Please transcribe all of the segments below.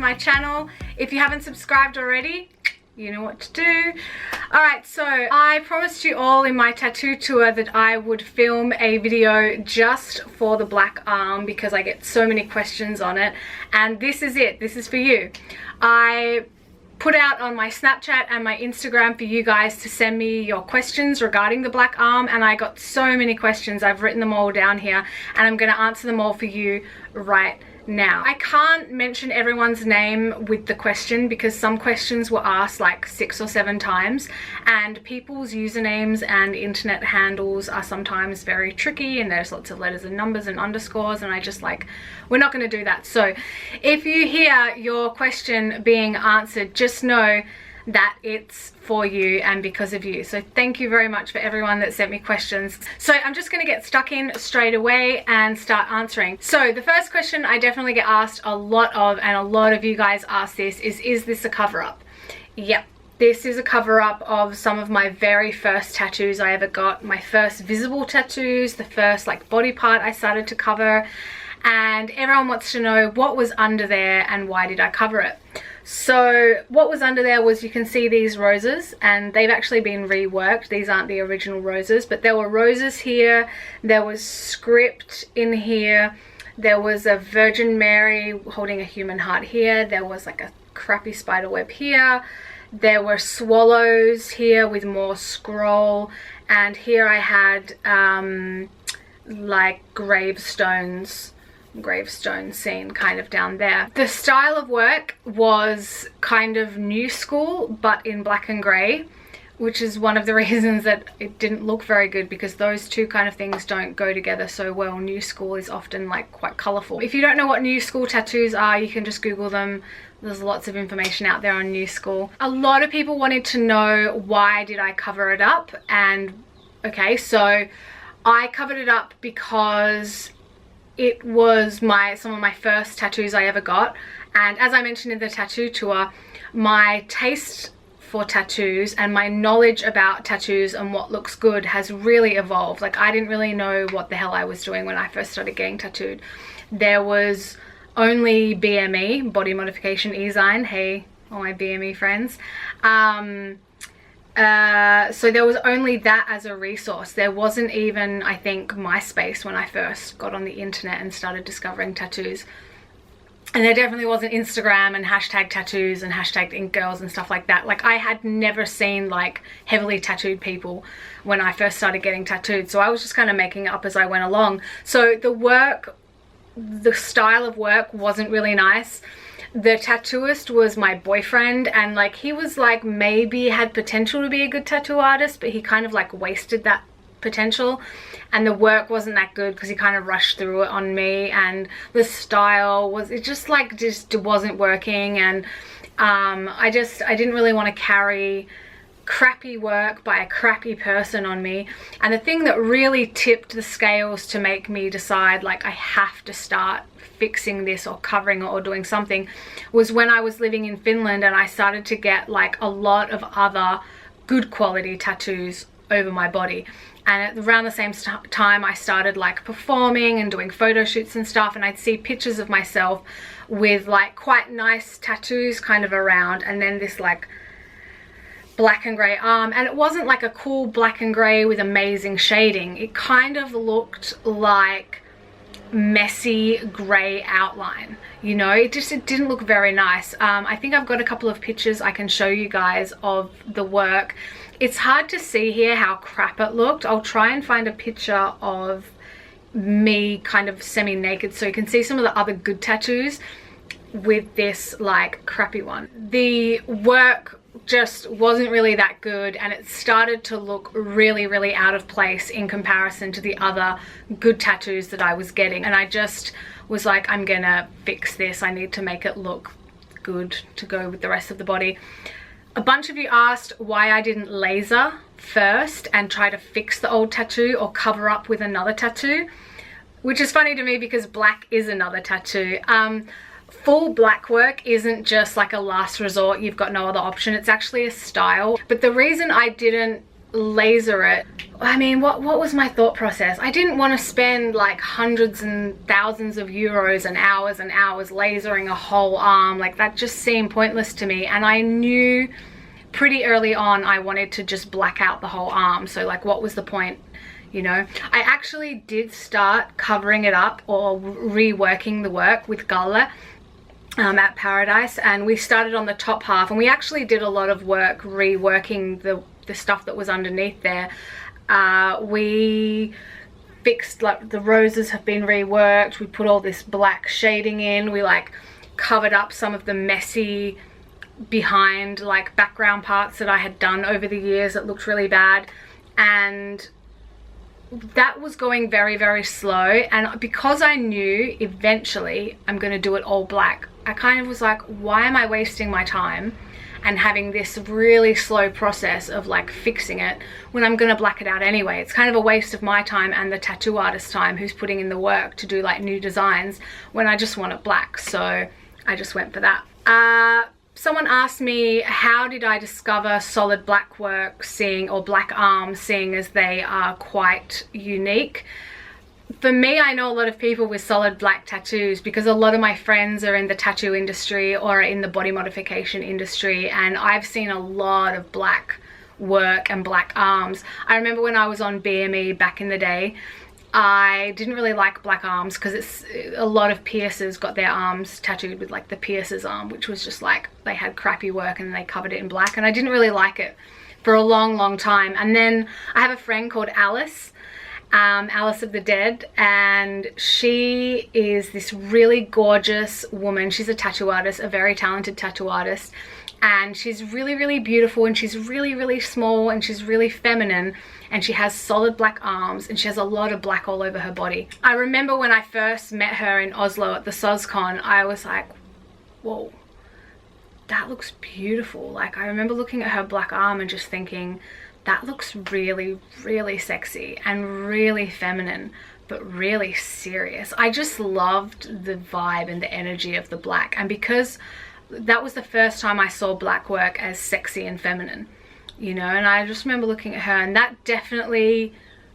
my channel. If you haven't subscribed already, you know what to do. Alright, so I promised you all in my tattoo tour that I would film a video just for the black arm because I get so many questions on it, and this is it. This is for you. I put out on my Snapchat and my Instagram for you guys to send me your questions regarding the black arm, and I got so many questions. I've written them all down here and I'm going to answer them all for you right now. I can't mention everyone's name with the question because some questions were asked like 6 or 7 times, and people's usernames and internet handles are sometimes very tricky, and there's lots of letters and numbers and underscores, and I just like, we're not going to do that. So if you hear your question being answered, just know that it's for you and because of you. So thank you very much for everyone that sent me questions. So I'm just going to get stuck in straight away and start answering. So the first question I definitely get asked a lot of, and a lot of you guys ask this, is this a cover-up? Yep. This is a cover-up of some of my very first tattoos I ever got. My first visible tattoos, the first like body part I started to cover, and everyone wants to know what was under there and why did I cover it. So what was under there was, you can see these roses, and they've actually been reworked. These aren't the original roses, but there were roses here, there was script in here, there was a Virgin Mary holding a human heart here, there was like a crappy spider web here, there were swallows here with more scroll, and here I had like gravestone scene kind of down there. The style of work was kind of new school but in black and grey, which is one of the reasons that it didn't look very good, because those two kind of things don't go together so well. New school is often like quite colourful. If you don't know what new school tattoos are, you can just Google them. There's lots of information out there on new school. A lot of people wanted to know why did I cover it up, and okay, so I covered it up because it was some of my first tattoos I ever got, and as I mentioned in the tattoo tour, my taste for tattoos and my knowledge about tattoos and what looks good has really evolved. Like, I didn't really know what the hell I was doing when I first started getting tattooed. There was only BME, body modification e-sign. Hey, all my BME friends. So there was only that as a resource. There wasn't even, I think, MySpace when I first got on the internet and started discovering tattoos. And there definitely wasn't Instagram and hashtag tattoos and hashtag ink girls and stuff like that. Like, I had never seen like heavily tattooed people when I first started getting tattooed. So I was just kind of making it up as I went along. So the style of work wasn't really nice. The tattooist was my boyfriend, and like, he was like, maybe had potential to be a good tattoo artist, but he kind of like wasted that potential, and the work wasn't that good because he kind of rushed through it on me, and the style was, it just wasn't working, and I didn't really want to carry crappy work by a crappy person on me. And the thing that really tipped the scales to make me decide like I have to start fixing this or covering it or doing something was when I was living in Finland, and I started to get like a lot of other good quality tattoos over my body. And around the same time I started like performing and doing photo shoots and stuff, and I'd see pictures of myself with like quite nice tattoos kind of around, and then this like black and grey arm, and it wasn't like a cool black and grey with amazing shading. It kind of looked like messy grey outline, you know. It didn't look very nice. I think I've got a couple of pictures I can show you guys of the work. It's hard to see here how crap it looked. I'll try and find a picture of me kind of semi-naked so you can see some of the other good tattoos with this like crappy one. The work just wasn't really that good, and it started to look really out of place in comparison to the other good tattoos that I was getting, and I just was like, I'm gonna fix this. I need to make it look good to go with the rest of the body. A bunch of you asked why I didn't laser first and try to fix the old tattoo or cover up with another tattoo, which is funny to me because black is another tattoo. Full black work isn't just like a last resort, you've got no other option. It's actually a style. But the reason I didn't laser it. I mean, what was my thought process? I didn't want to spend like hundreds and thousands of euros and hours lasering a whole arm. Like, that just seemed pointless to me, and I knew pretty early on I wanted to just black out the whole arm. So like, what was the point? You know, I actually did start covering it up or reworking the work with Galle at Paradise, and we started on the top half, and we actually did a lot of work reworking the stuff that was underneath there. We fixed, like, the roses have been reworked, we put all this black shading in, we like covered up some of the messy behind like background parts that I had done over the years that looked really bad, and that was going very, very slow. And because I knew eventually I'm going to do it all black, I kind of was like, why am I wasting my time and having this really slow process of like fixing it when I'm going to black it out anyway? It's kind of a waste of my time and the tattoo artist's time who's putting in the work to do like new designs when I just want it black. So I just went for that. Someone asked me, how did I discover solid black work, or black arms, seeing as they are quite unique? For me, I know a lot of people with solid black tattoos because a lot of my friends are in the tattoo industry or in the body modification industry, and I've seen a lot of black work and black arms. I remember when I was on BME back in the day, I didn't really like black arms because it's a lot of piercers got their arms tattooed with like the piercer's arm, which was just like they had crappy work and they covered it in black, and I didn't really like it for a long time. And then I have a friend called Alice, Alice of the Dead, and she is this really gorgeous woman. She's a tattoo artist, a very talented tattoo artist, and she's really beautiful, and she's really small, and she's really feminine, and she has solid black arms, and she has a lot of black all over her body. I remember when I first met her in Oslo at the SOSCON, I was like, whoa, that looks beautiful. Like, I remember looking at her black arm and just thinking, that looks really sexy and really feminine, but really serious. I just loved the vibe and the energy of the black, and because that was the first time I saw black work as sexy and feminine, you know. And I just remember looking at her, and that definitely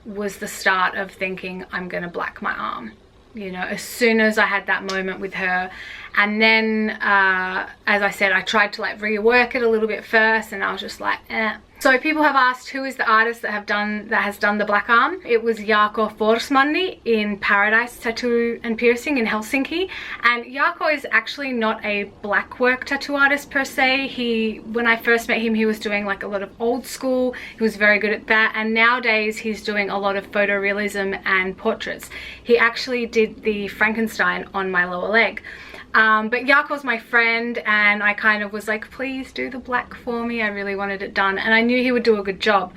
was the start of thinking, I'm gonna black my arm, you know, as soon as I had that moment with her. And then as I said, I tried to like rework it a little bit first, and I was just like, eh. So people have asked, who is the artist that has done the black arm? It was Jarkko Forsmanni in Paradise Tattoo and Piercing in Helsinki. And Jarkko is actually not a blackwork tattoo artist per se. When I first met him, he was doing like a lot of old school. He was very good at that. And nowadays he's doing a lot of photorealism and portraits. He actually did the Frankenstein on my lower leg. But Jarkko's my friend, and I kind of was like, please do the black for me. I really wanted it done, and I knew he would do a good job.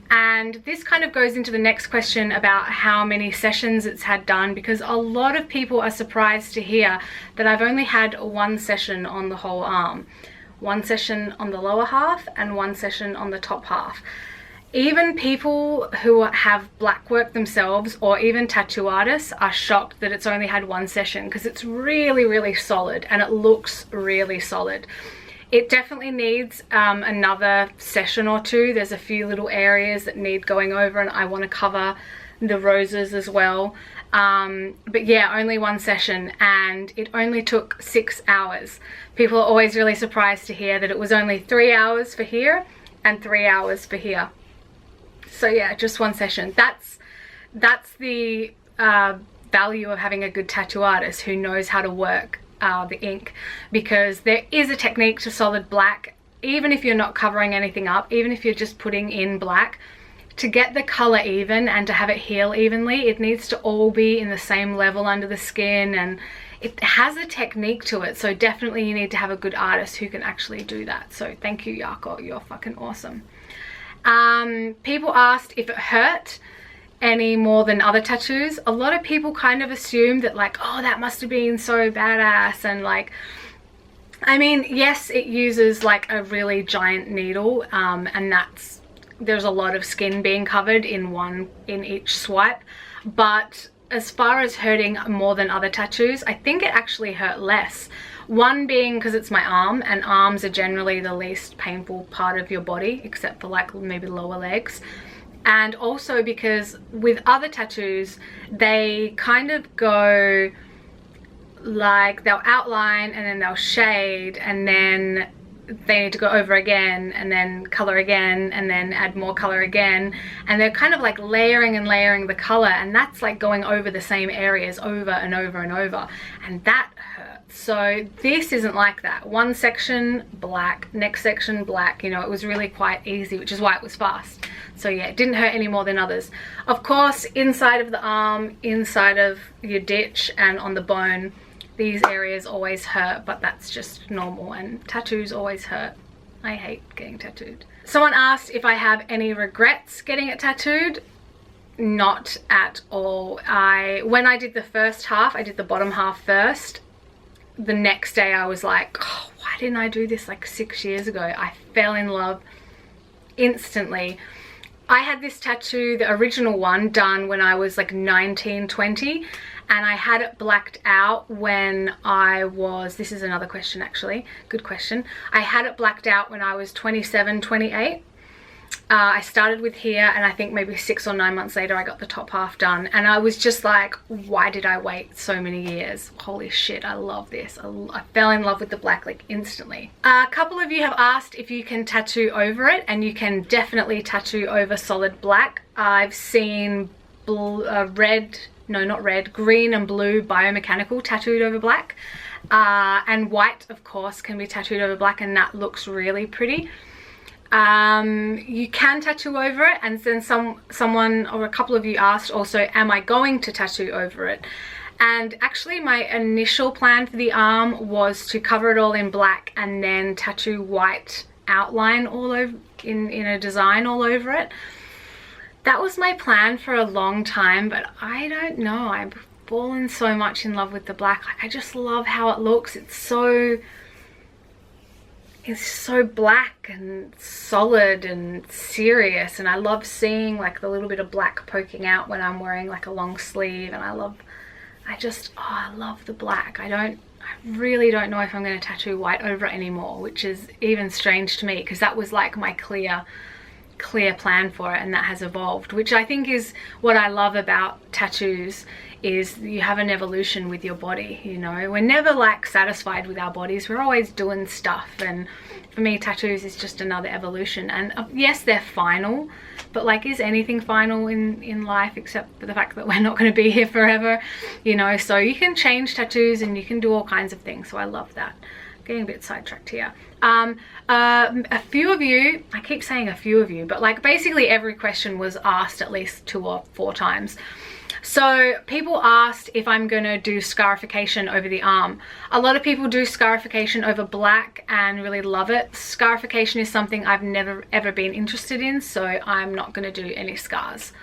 And this kind of goes into the next question about how many sessions it's had done, because a lot of people are surprised to hear that I've only had one session on the whole arm. One session on the lower half and one session on the top half. Even people who have black work themselves, or even tattoo artists, are shocked that it's only had one session, because it's really solid and it looks really solid. It definitely needs another session or two. There's a few little areas that need going over, and I want to cover the roses as well. But yeah, only one session, and it only took 6 hours. People are always really surprised to hear that it was only 3 hours for here and 3 hours for here. So yeah, just one session. That's the value of having a good tattoo artist who knows how to work the ink, because there is a technique to solid black. Even if you're not covering anything up, even if you're just putting in black, to get the color even and to have it heal evenly, it needs to all be in the same level under the skin, and it has a technique to it. So definitely you need to have a good artist who can actually do that. So thank you, Jarkko, you're fucking awesome. People asked if it hurt any more than other tattoos. A lot of people kind of assume that like, oh, that must have been so badass, and like, I mean, yes, it uses like a really giant needle, and there's a lot of skin being covered in each swipe, but as far as hurting more than other tattoos, I think it actually hurt less. One being because it's my arm, and arms are generally the least painful part of your body, except for like maybe lower legs. And also because with other tattoos, they kind of go like, they'll outline and then they'll shade, and then they need to go over again and then color again and then add more color again, and they're kind of like layering and layering the color, and that's like going over the same areas over and over and over, and that hurts. So this isn't like that. One section black, next section black, you know, it was really quite easy, which is why it was fast. So yeah, it didn't hurt any more than others. Of course, inside of the arm, inside of your ditch, and on the bone, these areas always hurt, but that's just normal, and tattoos always hurt. I hate getting tattooed. Someone asked if I have any regrets getting it tattooed. Not at all. When I did the first half, I did the bottom half first. The next day I was like, oh, why didn't I do this like 6 years ago? I fell in love instantly. I had this tattoo, the original one, done when I was like 19, 20. And I had it blacked out when I was, this is another question actually, good question. I had it blacked out when I was 27, 28. I started with here, and I think maybe 6 or 9 months later I got the top half done, and I was just like, why did I wait so many years? Holy shit, I love this. I fell in love with the black like instantly. A couple of you have asked if you can tattoo over it, and you can definitely tattoo over solid black. I've seen green and blue biomechanical tattooed over black, and white of course can be tattooed over black, and that looks really pretty. You can tattoo over it, and then someone or a couple of you asked also, am I going to tattoo over it? And actually my initial plan for the arm was to cover it all in black and then tattoo white outline all over in a design all over it. That was my plan for a long time, but I don't know, I've fallen so much in love with the black. Like, I just love how it looks. It's so black and solid and serious, and I love seeing like the little bit of black poking out when I'm wearing like a long sleeve, and I love the black. I really don't know if I'm going to tattoo white over it anymore, which is even strange to me, because that was like my clear plan for it, and that has evolved, which I think is what I love about tattoos, is you have an evolution with your body. You know, we're never like satisfied with our bodies, we're always doing stuff, and for me tattoos is just another evolution. And yes, they're final, but like, is anything final in life except for the fact that we're not going to be here forever, you know? So you can change tattoos and you can do all kinds of things, so I love that. Getting a bit sidetracked here. A few of you, I keep saying a few of you, but like basically every question was asked at least 2 or 4 times. So people asked if I'm gonna do scarification over the arm. A lot of people do scarification over black and really love it. Scarification is something I've never ever been interested in, so I'm not gonna do any scars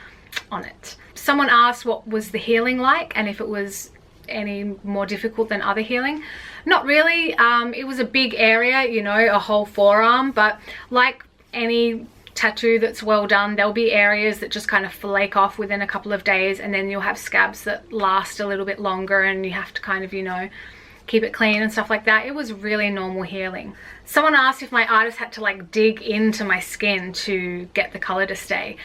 on it. Someone asked what was the healing like, and if it was any more difficult than other healing. Not really. It was a big area, you know, a whole forearm, but like any tattoo that's well done, there'll be areas that just kind of flake off within a couple of days, and then you'll have scabs that last a little bit longer, and you have to kind of, you know, keep it clean and stuff like that. It was really normal healing. Someone asked if my artist had to like dig into my skin to get the color to stay.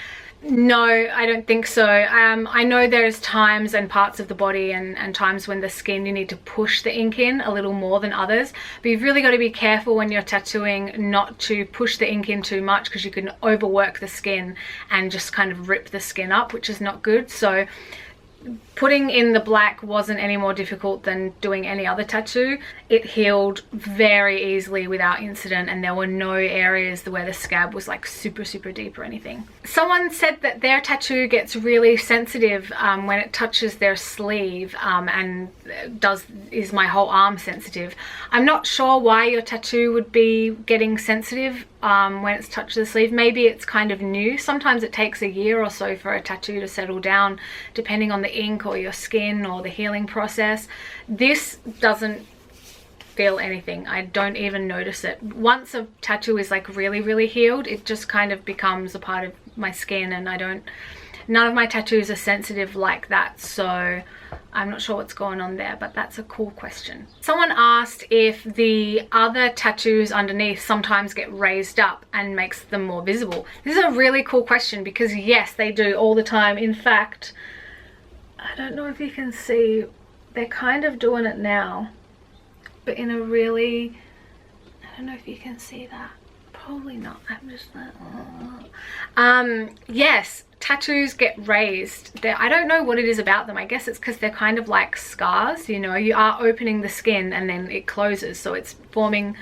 No, I don't think so. I know there's times and parts of the body and times when the skin you need to push the ink in a little more than others, but you've really got to be careful when you're tattooing not to push the ink in too much, because you can overwork the skin and just kind of rip the skin up, which is not good. So putting in the black wasn't any more difficult than doing any other tattoo. It healed very easily without incident, and there were no areas where the scab was like super deep or anything. Someone said that their tattoo gets really sensitive when it touches their sleeve, and is my whole arm sensitive. I'm not sure why your tattoo would be getting sensitive when it's touched the sleeve. Maybe it's kind of new. Sometimes it takes a year or so for a tattoo to settle down, depending on the ink or your skin or the healing process. This doesn't feel anything. I don't even notice it. Once a tattoo is like really healed, it just kind of becomes a part of my skin, and I don't none of my tattoos are sensitive like that, so I'm not sure what's going on there, but that's a cool question. Someone asked if the other tattoos underneath sometimes get raised up and makes them more visible. This is a really cool question because yes, they do all the time. In fact, I don't know if you can see, they're kind of doing it now, but in a really, I don't know if you can see that. Probably not. I'm just like, oh. Yes, tattoos get raised. I don't know what it is about them. I guess it's because they're kind of like scars, you know. You are opening the skin and then it closes, so it's forming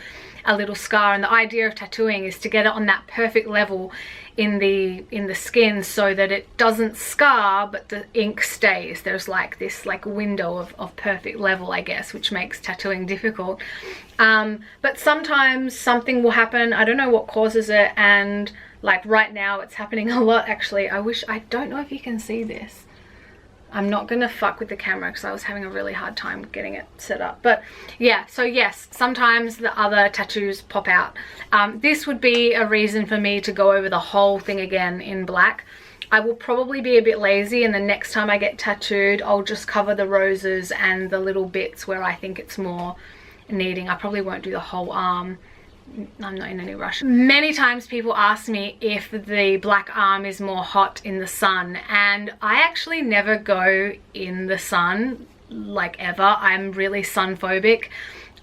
a little scar. And the idea of tattooing is to get it on that perfect level in the skin so that it doesn't scar but the ink stays. There's like this like window of perfect level, I guess, which makes tattooing difficult. But sometimes something will happen, I don't know what causes it, and like right now it's happening a lot actually. I don't know if you can see this. I'm not gonna fuck with the camera because I was having a really hard time getting it set up. But yeah, so yes, sometimes the other tattoos pop out. This would be a reason for me to go over the whole thing again in black. I will probably be a bit lazy, and the next time I get tattooed, I'll just cover the roses and the little bits where I think it's more needing. I probably won't do the whole arm. I'm not in any rush. Many times people ask me if the black arm is more hot in the sun, and I actually never go in the sun, like ever. I'm really sun phobic.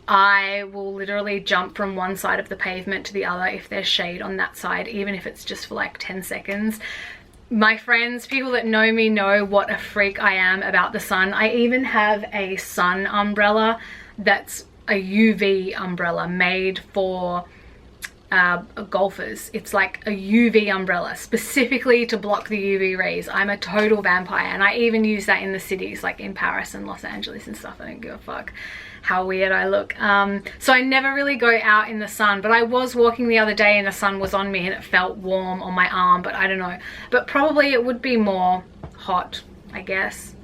I will literally jump from one side of the pavement to the other if there's shade on that side, even if it's just for like 10 seconds. My friends, people that know me, know what a freak I am about the sun. I even have a sun umbrella that's a UV umbrella made for golfers. It's like a UV umbrella specifically to block the UV rays. I'm a total vampire, and I even use that in the cities like in Paris and Los Angeles and stuff. I don't give a fuck how weird I look. So I never really go out in the sun, but I was walking the other day and the sun was on me and it felt warm on my arm, but I don't know. But probably it would be more hot, I guess.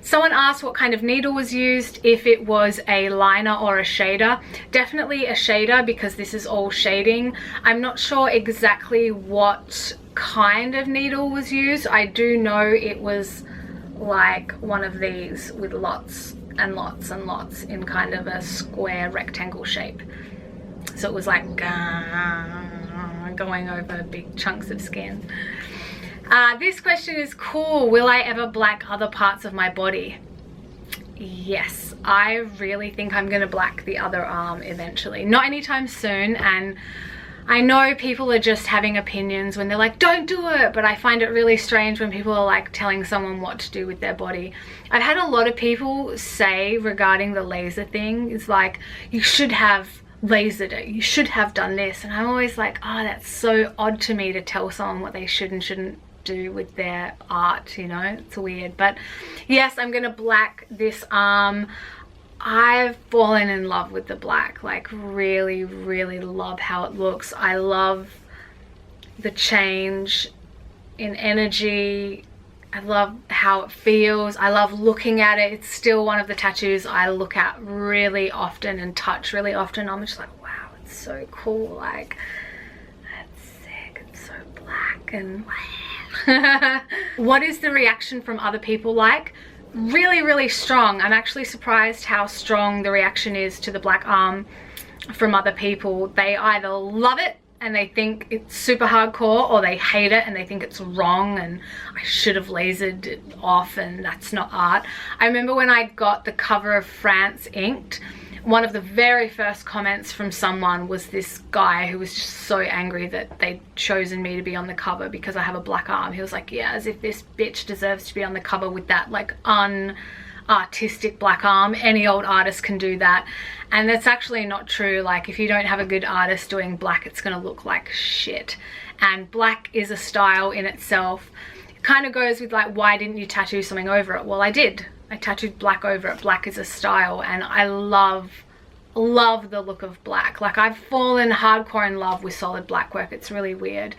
Someone asked what kind of needle was used, if it was a liner or a shader. Definitely a shader because this is all shading. I'm not sure exactly what kind of needle was used. I do know it was like one of these with lots and lots and lots in kind of a square rectangle shape. So it was like going over big chunks of skin. This question is cool. Will I ever black other parts of my body? Yes, I really think I'm gonna black the other arm eventually. Not anytime soon, and I know people are just having opinions when they're like, don't do it, but I find it really strange when people are like telling someone what to do with their body. I've had a lot of people say regarding the laser thing, it's like, you should have lasered it, you should have done this, and I'm always like, oh, that's so odd to me to tell someone what they should and shouldn't do with their art, you know. It's weird. But yes, I'm gonna black this arm. I've fallen in love with the black, like really love how it looks. I love the change in energy. I love how it feels. I love looking at it. It's still one of the tattoos I look at really often and touch really often. I'm just like, wow, it's so cool. Like, that's sick. It's so black and what is the reaction from other people like? Really strong. I'm actually surprised how strong the reaction is to the black arm from other people. They either love it and they think it's super hardcore, or they hate it and they think it's wrong and I should have lasered it off and that's not art. I remember when I got the cover of France inked, one of the very first comments from someone was this guy who was just so angry that they'd chosen me to be on the cover because I have a black arm. He was like, yeah, as if this bitch deserves to be on the cover with that like unartistic black arm. Any old artist can do that. And that's actually not true. Like, if you don't have a good artist doing black, it's gonna look like shit. And black is a style in itself. It kind of goes with like, why didn't you tattoo something over it? Well, I did. I tattooed black over it. Black is a style, and I love the look of black. Like, I've fallen hardcore in love with solid black work. It's really weird.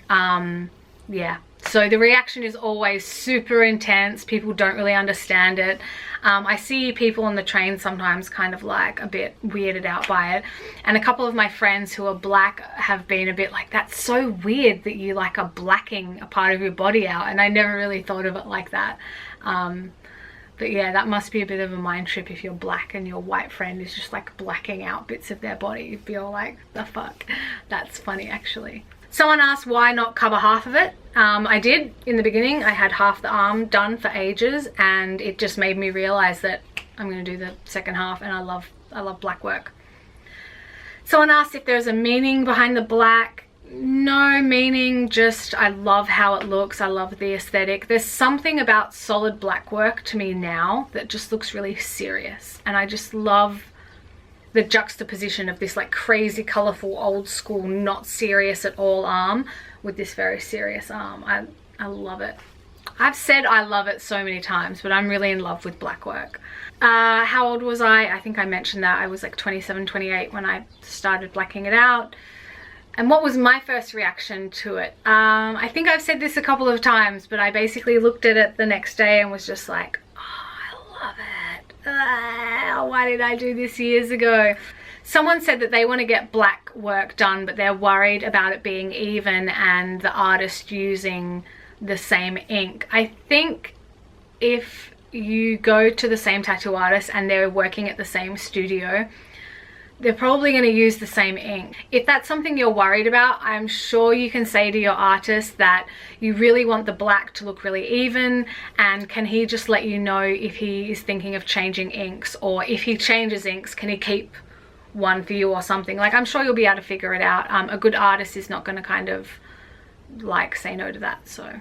Yeah, So the reaction is always super intense. People don't really understand it. I see people on the train sometimes kind of like a bit weirded out by it. And a couple of my friends who are black have been a bit like, that's so weird that you like are blacking a part of your body out. And I never really thought of it like that. But yeah, that must be a bit of a mind trip if you're black and your white friend is just like blacking out bits of their body. You'd be all like, the fuck? That's funny actually. Someone asked why not cover half of it. I did in the beginning. I had half the arm done for ages, and it just made me realize that I'm going to do the second half, and I love black work. Someone asked if there's a meaning behind the black. No meaning, just I love how it looks. I love the aesthetic. There's something about solid black work to me now that just looks really serious, and I just love the juxtaposition of this like crazy colorful old school not serious at all arm with this very serious arm. I love it. I've said I love it so many times, but I'm really in love with black work. How old was I? I think I mentioned that I was like 27, 28 when I started blacking it out. And what was my first reaction to it? I think I've said this a couple of times, but I basically looked at it the next day and was just like, oh, I love it. Why did I do this years ago? Someone said that they want to get black work done, but they're worried about it being even and the artist using the same ink. I think if you go to the same tattoo artist and they're working at the same studio, they're probably going to use the same ink. If that's something you're worried about, I'm sure you can say to your artist that you really want the black to look really even, and can he just let you know if he is thinking of changing inks, or if he changes inks, can he keep one for you or something. Like, I'm sure you'll be able to figure it out. A good artist is not going to kind of like say no to that. So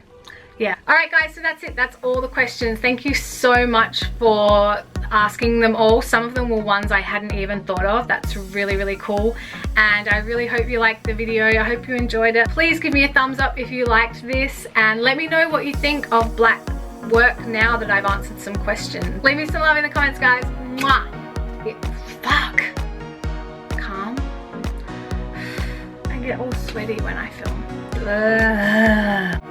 yeah. All right guys, so that's it. That's all the questions. Thank you so much for asking them all. Some of them were ones I hadn't even thought of. That's really, really cool. And I really hope you liked the video. I hope you enjoyed it. Please give me a thumbs up if you liked this, and let me know what you think of black work now that I've answered some questions. Leave me some love in the comments, guys. Mwah. Yeah, fuck. Calm. I get all sweaty when I film. Ugh.